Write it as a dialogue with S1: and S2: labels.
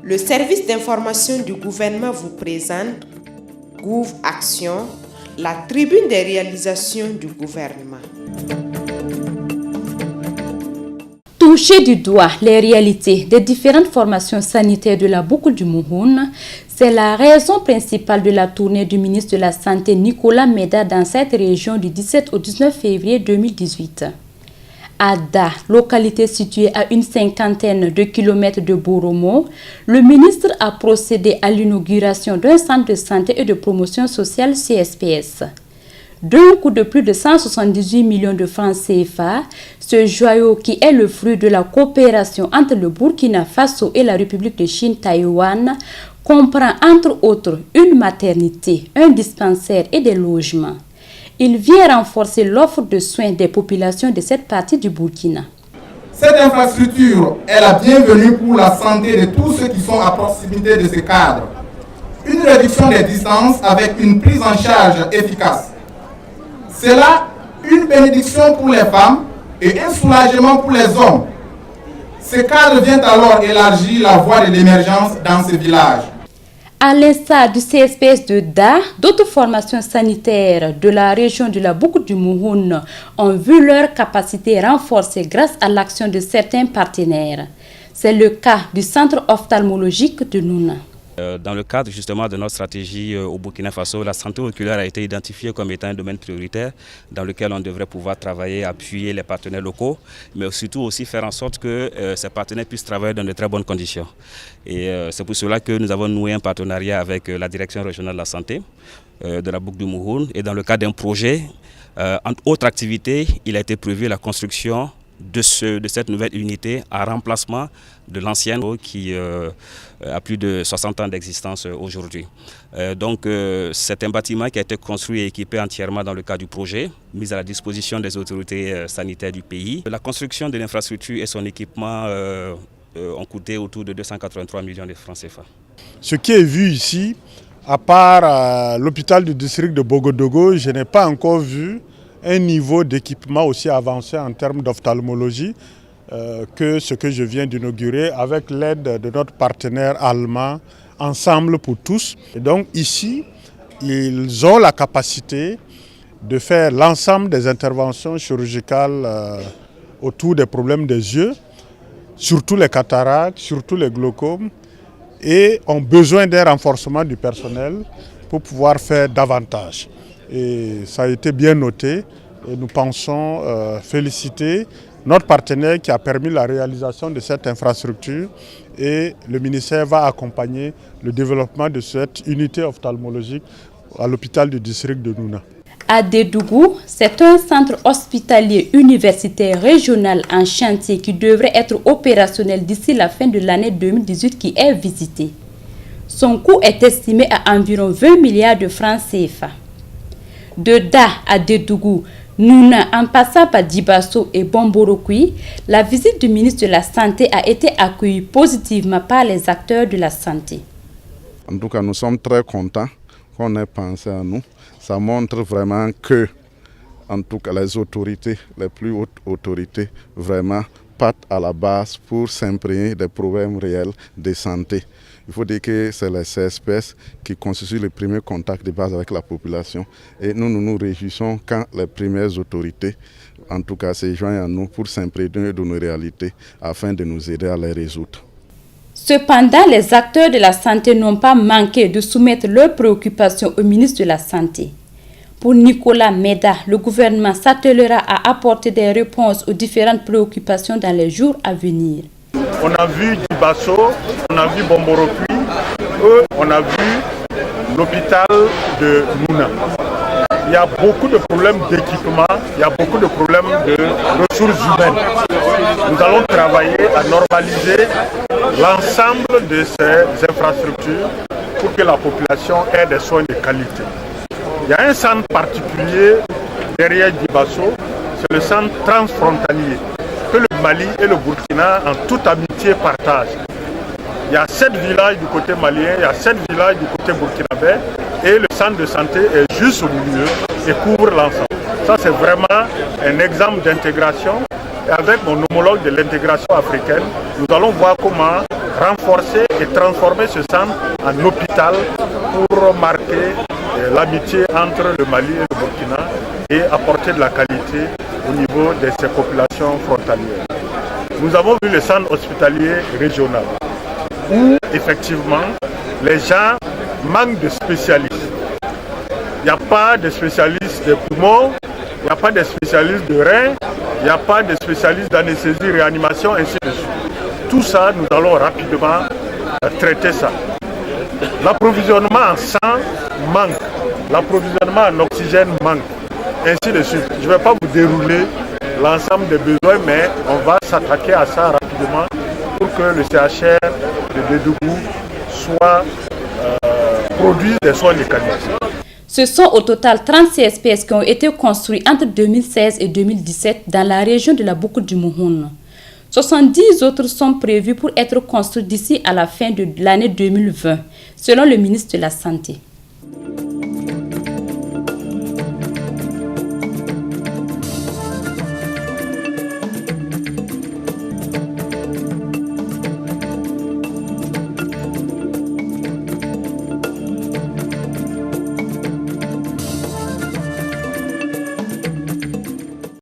S1: Le service d'information du gouvernement vous présente Gouv Action, la tribune des réalisations du gouvernement.
S2: Toucher du doigt les réalités des différentes formations sanitaires de la boucle du Mouhoun, c'est la raison principale de la tournée du ministre de la Santé Nicolas Méda dans cette région du 17 au 19 février 2018. À Da, localité située à une cinquantaine de kilomètres de Boromo, le ministre a procédé à l'inauguration d'un centre de santé et de promotion sociale CSPS. D'un coût de plus de 178 millions de francs CFA, ce joyau qui est le fruit de la coopération entre le Burkina Faso et la République de Chine Taïwan comprend entre autres une maternité, un dispensaire et des logements. Il vient renforcer l'offre de soins des populations de cette partie du Burkina.
S3: Cette infrastructure est la bienvenue pour la santé de tous ceux qui sont à proximité de ce cadre. Une réduction des distances avec une prise en charge efficace. C'est là une bénédiction pour les femmes et un soulagement pour les hommes. Ce cadre vient alors élargir la voie de l'émergence dans ce village.
S2: À l'instar du CSPS de Da, d'autres formations sanitaires de la région de la boucle du Mouhoun ont vu leur capacité renforcée grâce à l'action de certains partenaires. C'est le cas du centre ophtalmologique de Nouna.
S4: Dans le cadre justement de notre stratégie au Burkina Faso, la santé oculaire a été identifiée comme étant un domaine prioritaire dans lequel on devrait pouvoir travailler, appuyer les partenaires locaux, mais surtout aussi faire en sorte que ces partenaires puissent travailler dans de très bonnes conditions. Et c'est pour cela que nous avons noué un partenariat avec la Direction régionale de la santé de la boucle du Mouhoun. Et dans le cadre d'un projet, entre autres activités, il a été prévu la construction de cette nouvelle unité en remplacement de l'ancienne qui a plus de 60 ans d'existence aujourd'hui. Donc c'est un bâtiment qui a été construit et équipé entièrement dans le cadre du projet, mis à la disposition des autorités sanitaires du pays. La construction de l'infrastructure et son équipement ont coûté autour de 283 millions de francs CFA.
S5: Ce qui est vu ici, à part l'hôpital du district de Bogodogo, je n'ai pas encore vu un niveau d'équipement aussi avancé en termes d'ophtalmologie que ce que je viens d'inaugurer avec l'aide de notre partenaire allemand Ensemble pour tous. Et donc ici, ils ont la capacité de faire l'ensemble des interventions chirurgicales autour des problèmes des yeux, surtout les cataractes, surtout les glaucomes, et ont besoin d'un renforcement du personnel pour pouvoir faire davantage. Et ça a été bien noté et nous pensons féliciter notre partenaire qui a permis la réalisation de cette infrastructure et le ministère va accompagner le développement de cette unité ophtalmologique à l'hôpital du district de Nouna.
S2: À Dédougou, c'est un centre hospitalier universitaire régional en chantier qui devrait être opérationnel d'ici la fin de l'année 2018 qui est visité. Son coût est estimé à environ 20 milliards de francs CFA. De Da à Dédougou, Nouna, en passant par Dibasso et Bomborokui, la visite du ministre de la Santé a été accueillie positivement par les acteurs de la santé.
S6: En tout cas, nous sommes très contents qu'on ait pensé à nous. Ça montre vraiment que, en tout cas, les autorités, les plus hautes autorités, vraiment partent à la base pour s'imprégner des problèmes réels de santé. Il faut dire que c'est les CSPS qui constituent le premier contact de base avec la population. Et nous nous réjouissons quand les premières autorités, en tout cas, se joignent à nous pour s'imprégner de nos réalités afin de nous aider à les résoudre.
S2: Cependant, les acteurs de la santé n'ont pas manqué de soumettre leurs préoccupations au ministre de la Santé. Pour Nicolas Méda, le gouvernement s'attellera à apporter des réponses aux différentes préoccupations dans les jours à venir.
S7: On a vu Dibasso, on a vu Bomborokui, on a vu l'hôpital de Nouna. Il y a beaucoup de problèmes d'équipement, il y a beaucoup de problèmes de ressources humaines. Nous allons travailler à normaliser l'ensemble de ces infrastructures pour que la population ait des soins de qualité. Il y a un centre particulier derrière Dibasso, c'est le centre transfrontalier que le Mali et le Burkina en toute amitié partagent. Il y a 7 villages du côté malien, il y a 7 villages du côté burkinabé et le centre de santé est juste au milieu et couvre l'ensemble. Ça c'est vraiment un exemple d'intégration. Avec mon homologue de l'intégration africaine, nous allons voir comment renforcer et transformer ce centre en hôpital pour marquer l'amitié entre le Mali et le Burkina et apporter de la qualité au niveau de ces populations frontalières. Nous avons vu le centre hospitalier régional où effectivement les gens manquent de spécialistes. Il n'y a pas de spécialistes de poumons, il n'y a pas de spécialistes de reins, il n'y a pas de spécialistes d'anesthésie, réanimation, ainsi de suite. Tout ça, nous allons rapidement traiter ça. L'approvisionnement en sang manque, l'approvisionnement en oxygène manque, ainsi de suite. Je ne vais pas vous dérouler l'ensemble des besoins, mais on va s'attaquer à ça rapidement pour que le CHR de Bédougou soit produise des soins de qualité.
S2: Ce sont au total 36 SPS qui ont été construits entre 2016 et 2017 dans la région de la Boucle du Mouhoun. 70 autres sont prévus pour être construits d'ici à la fin de l'année 2020, selon le ministre de la Santé.